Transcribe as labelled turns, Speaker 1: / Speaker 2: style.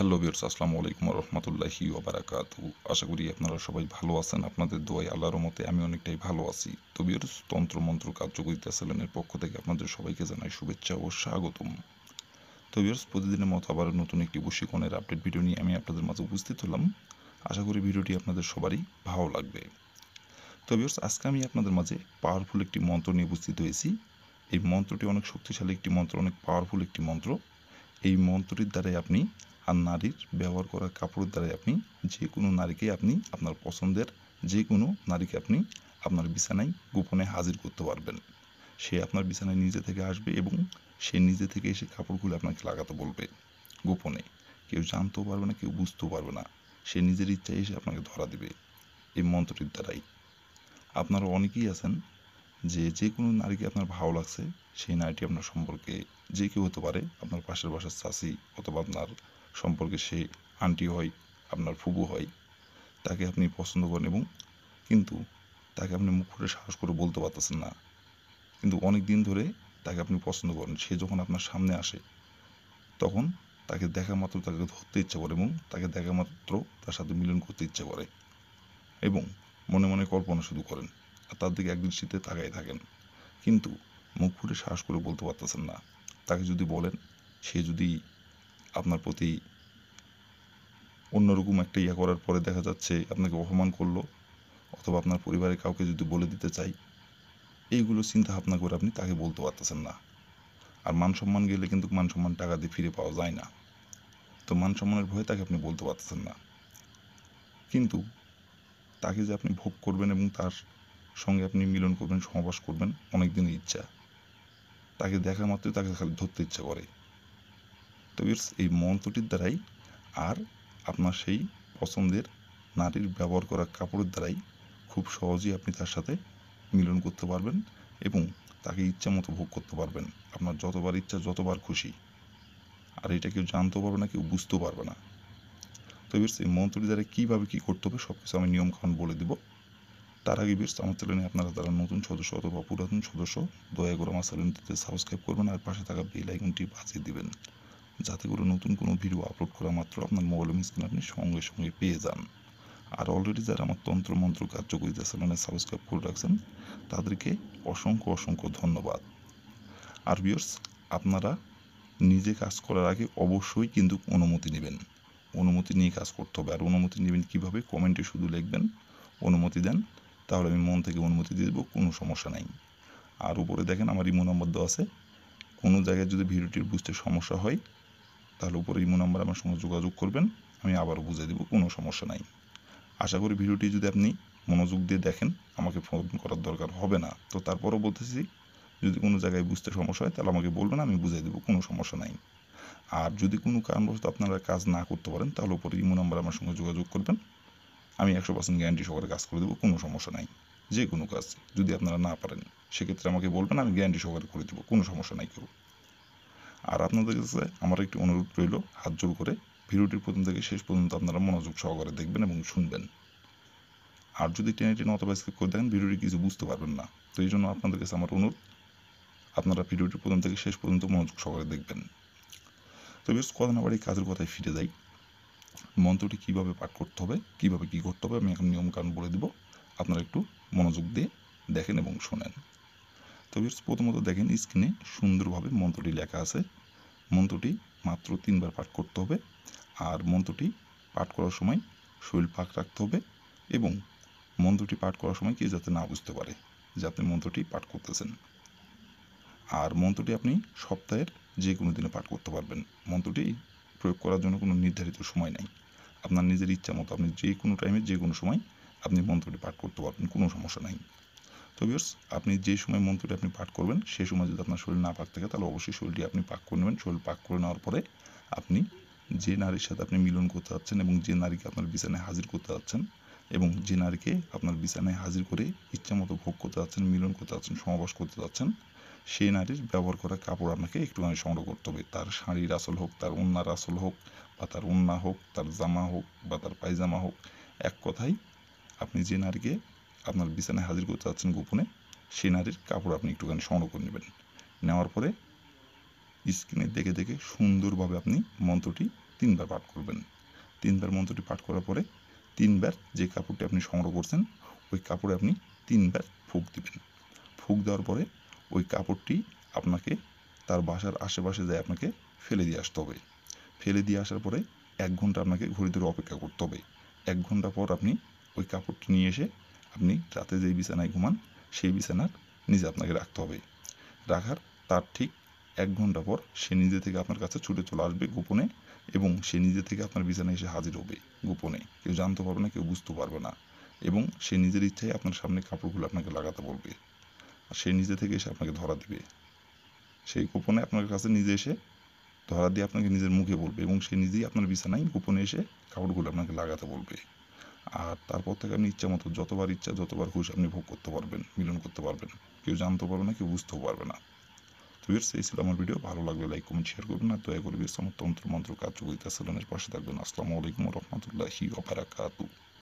Speaker 1: Hello viewers, আসসালামু আলাইকুম ওয়া রাহমাতুল্লাহি ওয়া বারাকাতুহু। আশা করি আপনারা সবাই ভালো আছেন। আপনাদের দোয়ায় আল্লাহর রহমতে আমি অনেকটাই ভালো আছি। তো ভিউয়ার্স, তন্ত্রমন্ত্র কার্যকরিতা চ্যানেলের পক্ষ থেকে আপনাদের সবাইকে জানাই শুভেচ্ছা ও স্বাগতম। তো ভিউয়ার্স, প্রতিদিনের মতো আবার নতুন একটি বশীকরণের আপডেট ভিডিও নিয়ে আমি আপনাদের মাঝে উপস্থিত হলাম। আশা করি ভিডিওটি আপনাদের সবারই ভালো লাগবে। তো ভিউয়ার্স, আজকে আমি আপনাদের মাঝে পাওয়ারফুল একটি মন্ত্র নিয়ে উপস্থিত হয়েছি। এই মন্ত্রটি অনেক শক্তিশালী একটি মন্ত্র, অনেক পাওয়ারফুল একটি মন্ত্র। এই মন্ত্রটির দ্বারাই আপনি আর নারীর ব্যবহার করা কাপড়ের দ্বারাই আপনি যে কোনো নারীকে আপনি আপনার পছন্দের যে কোনো নারীকে আপনি আপনার বিছানায় গোপনে হাজির করতে পারবেন। সে আপনার বিছানায় নিজে থেকে আসবে এবং সে নিজে থেকে এসে কাপড় খুলে আপনাকে লাগাতে বলবে গোপনে। কেউ জানতেও পারবে না, কেউ বুঝতেও পারবে না। সে নিজের ইচ্ছায় এসে আপনাকে ধরা দিবে এই মন্ত্রটির দ্বারাই। আপনারা অনেকেই আছেন যে যে কোনো নারীকে আপনার ভালো লাগছে, সেই নারীটি আপনার সম্পর্কে যে কেউ হতে পারে, আপনার পাশের বাসার চাচি অথবা আপনার সম্পর্কে সে আন্টি হয়, আপনার ফুপু হয়, তাকে আপনি পছন্দ করেন এবং কিন্তু তাকে আপনি মুখ ফুটে সাহস করে বলতে পারতেছেন না, কিন্তু অনেক দিন ধরে তাকে আপনি পছন্দ করেন। সে যখন আপনার সামনে আসে তখন তাকে দেখা মাত্র তাকে ধরতে ইচ্ছা করে এবং তাকে দেখা মাত্র তার সাথে মিলন করতে ইচ্ছা করে এবং মনে মনে কল্পনা শুরু করেন আর তার দিকে একদৃষ্টিতে তাকাই থাকেন, কিন্তু মুখ ফুটে সাহস করে বলতে পারতেছেন না। তাকে যদি বলেন, সে যদি আপনার প্রতি অন্যরকম একটা ইয়া করার পরে দেখা যাচ্ছে আপনাকে অপমান করলো, অথবা আপনার পরিবারের কাউকে যদি বলে দিতে চাই, এইগুলো চিন্তা ভাবনা করে আপনি তাকে বলতে পারতেছেন না। আর মান সম্মান গেলে কিন্তু মান সম্মান টাকা দিয়ে ফিরে পাওয়া যায় না। তো মান সম্মানের ভয়ে তাকে আপনি বলতে পারতেছেন না, কিন্তু তাকে যে আপনি ভোগ করবেন এবং তার সঙ্গে আপনি মিলন করবেন, সহবাস করবেন, অনেক দিনের ইচ্ছা। তাকে দেখা মাত্রই তাকে খালি ধরতে ইচ্ছা করে। তো এই মন্ত্রটির দ্বারাই আর আপনার সেই পছন্দের নারীর ব্যবহার করা কাপড়ের দ্বারাই খুব সহজেই আপনি তার সাথে মিলন করতে পারবেন এবং তাকে ইচ্ছা মতো ভোগ করতে পারবেন, আপনার যতবার ইচ্ছা, যতবার খুশি। আর এটা কেউ জানতেও পারবে না, কেউ বুঝতেও পারবে না। তো এই মন্ত্রটি দ্বারা কীভাবে কী করতে হবে সব কিছু আমি নিয়মকানুন বলে দেবো। তার আগে আমার চ্যানেলে আপনারা যারা নতুন সদস্য অথবা পুরাতন সদস্য, দয়া করে আমার চ্যানেলটিতে সাবস্ক্রাইব করবেন আর পাশে থাকা বেল আইকনটি বাজিয়ে দিবেন, যাতে করে নতুন কোনো ভিডিও আপলোড করা মাত্র আপনার মোবাইলের স্ক্রিনে আপনি সঙ্গে সঙ্গে পেয়ে যান। আর অলরেডি যারা আমার তন্ত্রমন্ত্র কার্যকরিতা চ্যানেলে সাবস্ক্রাইব করে রাখছেন তাদেরকে অসংখ্য অসংখ্য ধন্যবাদ। আর ভিউয়ার্স, আপনারা নিজে কাজ করার আগে অবশ্যই কিন্তু অনুমতি নেবেন। অনুমতি নিয়ে কাজ করতে হবে। আর অনুমতি নেবেন কীভাবে? কমেন্টে শুধু লিখবেন অনুমতি দেন, তাহলে আমি মন থেকে অনুমতি দিয়ে দেবো, কোনো সমস্যা নাই। আর উপরে দেখেন আমার ইমো নম্বর দেওয়া আছে। কোনো জায়গায় যদি ভিডিওটির বুঝতে সমস্যা হয় তাহলে উপরে ইমো নাম্বার আমার সঙ্গে যোগাযোগ করবেন, আমি আবারও বুঝিয়ে দেবো, কোনো সমস্যা নাই। আশা করি ভিডিওটি যদি আপনি মনোযোগ দিয়ে দেখেন, আমাকে ফোন করার দরকার হবে না। তো তারপরও বলতেছি, যদি কোনো জায়গায় বুঝতে সমস্যা হয় তাহলে আমাকে বলবেন, আমি বুঝিয়ে দেবো, কোনো সমস্যা নাই। আর যদি কোনো কারণবশত আপনারা কাজ না করতে পারেন তাহলে উপরে ইমো নাম্বার আমার সঙ্গে যোগাযোগ করবেন, আমি 100% গ্যারান্টি সহকারে কাজ করে দেবো, কোনো সমস্যা নাই। যে কোনো কাজ যদি আপনারা না পারেন সেক্ষেত্রে আমাকে বলবেন, আমি গ্যারান্টি সহকারে করে দেবো, কোনো সমস্যা নাই কেউ। আর আপনাদের কাছে আমার একটি অনুরোধ রইল, হাত জোর করে ভিডিওটির প্রথম থেকে শেষ পর্যন্ত আপনারা মনোযোগ সহকারে দেখবেন এবং শুনবেন। আর যদি টেনে টেনে অথবা স্কিপ করে দেখেন ভিডিওটি কিছু বুঝতে পারবেন না। তো এই জন্য আপনাদের কাছে আমার অনুরোধ, আপনারা ভিডিওটি প্রথম থেকে শেষ পর্যন্ত মনোযোগ সহকারে দেখবেন। তো বেশ কথা না বাড়ি কাজের কথায় ফিরে যাই। মন্ত্রটি কীভাবে পাঠ করতে হবে, কীভাবে কী করতে হবে, আমি এখন নিয়মকানুন বলে দেবো, আপনারা একটু মনোযোগ দিয়ে দেখেন এবং শোনেন। তো বেশ প্রথমত দেখেন স্ক্রিনে সুন্দরভাবে মন্ত্রটি লেখা আছে। মন্ত্রটি মাত্র 3 বার পাঠ করতে হবে। আর মন্ত্রটি পাঠ করার সময় শরীর পাক রাখতে হবে এবং মন্ত্রটি পাঠ করার সময় কেউ যাতে না বুঝতে পারে যে আপনি মন্ত্রটি পাঠ করতেছেন। আর মন্ত্রটি আপনি সপ্তাহের যে কোনো দিনে পাঠ করতে পারবেন। মন্ত্রটি প্রয়োগ করার জন্য কোনো নির্ধারিত সময় নাই। আপনার নিজের ইচ্ছা মতো আপনি যে কোনো টাইমে যে কোনো সময় আপনি মন্ত্রটি পাঠ করতে পারবেন, কোনো সমস্যা নাই। তো ভিউয়ার্স, আপনি যে সময় মন্ত্রটি আপনি পাঠ করবেন সেই সময় যদি আপনার শরীর না পাক থাকে তাহলে অবশ্যই শরীরটি আপনি পাক করে নেবেন। শরীর পাক করে নেওয়ার পরে আপনি যে নারীর সাথে আপনি মিলন করতে যাচ্ছেন এবং যে নারীকে আপনার বিছানায় হাজির করতে যাচ্ছেন এবং যে নারীকে আপনার বিছানায় হাজির করে ইচ্ছামতো ভোগ করতে যাচ্ছেন, মিলন করতে যাচ্ছেন, সমাবাস করতে যাচ্ছেন, সেই নারীর ব্যবহার করা কাপড় আপনাকে একটুখানি সংগ্রহ করতে হবে। তার শাড়ির আঁচল হোক, তার ওড়নার আঁচল হোক, বা তার ওড়না হোক, তার জামা হোক, বা তার পায়জামা হোক, এক কথায় আপনি যে নারীকে আপনার বিছানায় হাজির করতে যাচ্ছেন গোপনে, সেই নারীর কাপড় আপনি একটুখানি সংগ্রহ করে নেবেন। নেওয়ার পরে স্ক্রিনে দেখে দেখে সুন্দরভাবে আপনি মন্ত্রটি 3 বার পাঠ করবেন। 3 বার মন্ত্রটি পাঠ করার পরে 3 বার যে কাপড়টি আপনি সংগ্রহ করছেন ওই কাপড়ে আপনি 3 বার ফুঁক দিবেন। ফুঁক দেওয়ার পরে ওই কাপড়টি আপনাকে তার বাসার আশেপাশে যায় আপনাকে ফেলে দিয়ে আসতে হবে। ফেলে দিয়ে আসার পরে 1 ঘন্টা আপনাকে ঘড়ি ধরে অপেক্ষা করতে হবে। 1 ঘন্টা পর আপনি ওই কাপড়টি নিয়ে এসে আপনি রাতে যেই বিছানায় ঘুমান সেই বিছানার নিচে আপনাকে রাখতে হবে। রাখার তার ঠিক 1 ঘন্টা পর সে নিজে থেকে আপনার কাছে ছুটে চলে আসবে গোপনে, এবং সে নিজে থেকে আপনার বিছানায় এসে হাজির হবে গোপনে। কেউ জানতে পারবে না, কেউ বুঝতে পারবে না, এবং সে নিজের ইচ্ছায় আপনার সামনে কাপড়গুলো আপনাকে লাগাতে বলবে। আর সে নিজে থেকে এসে আপনাকে ধরা দিবে। সেই গোপনে আপনার কাছে নিজে এসে ধরা দিয়ে আপনাকে নিজের মুখে বলবে, এবং সে নিজেই আপনার বিছানায় গোপনে এসে কাপড়গুলো আপনাকে লাগাতে বলবে। আর তারপর থেকে আপনি ইচ্ছা মতো যতবার ইচ্ছা যতবার খুশি আপনি ভোগ করতে পারবেন, মিলন করতে পারবেন। কেউ জানতে পারবে না, কেউ বুঝতেও পারবে না। তো এই ছিল আমার ভিডিও। ভালো লাগলে লাইক কমেন্ট শেয়ার করবেন, আর দয়া করে আমার তন্ত্র মন্ত্র কার্যকরিতা চ্যানেলের পাশে থাকবেন। আসসালামু আলাইকুম রহমতুল্লাহি ওয়া বারাকাতুহু।